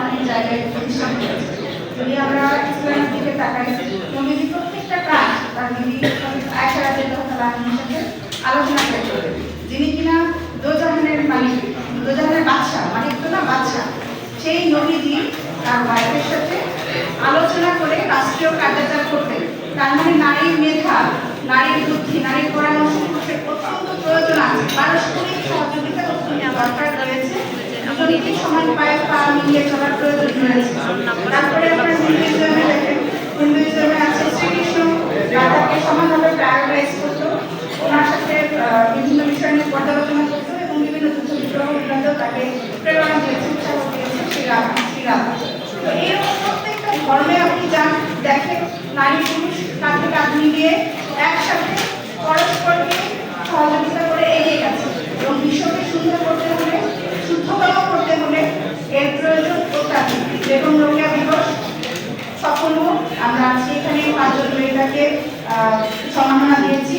সম্মানের জায়গায় প্রতিষ্ঠান করেছে। যদি আমরা ইসলামের দিকে তাকাই, নবীজি প্রত্যেকটা কাজ তার বিবি আয়েশা রাদিয়াল্লাহু তাআলা আনহার সাথে আলোচনা করতেন, যিনি কিনা দোজাহানের মালিক, দোজাহানের বাদশা, মালিক তো না বাদশা, সেই নবীজি তার ওয়াইফের সাথে আলোচনা করে রাষ্ট্রীয় কার্যাচার করতেন। তার মানে নারীর মেধা, নারীর বুদ্ধি, নারীর পরামর্শ অত্যন্ত প্রয়োজন আছে, পারস্পরিক সহযোগিতা অত্যন্ত দরকার রয়েছে, দুজনকে সমান পায়ে পা মিলিয়ে চলার প্রয়োজন রয়েছে। তারপরে আপনার হিন্দুইজমে দেখেন, হিন্দুইজমে আছে শ্রীকৃষ্ণ রাধাকে সমানভাবে প্রায়োরাইজ করতো, ওনার সাথে বিভিন্ন বিষয় নিয়ে পর্যালোচনা করতো এবং বিভিন্ন যুদ্ধ বিগ্রহ তাকে প্রেরণা দিয়েছে, উৎসাহ দিয়েছে শ্রীরাধা। তো এরকম প্রত্যেকটা ধর্মে আপনি যান, দেখেন নারী পুরুষ কাঁধে কাঁধ মিলিয়ে একসাথে পরস্পরকে সহযোগিতা করে এগিয়ে গেছে এবং বিশ্বকে সুন্দর করতে হলে, শুদ্ধতম করতে হলে এর প্রয়োজন অত্যাধিক। বেগম রোকেয়া দিবস সফল হোক, আমরা আজকে এখানে 5 জন মহিলাকে সম্মাননা দিয়েছি।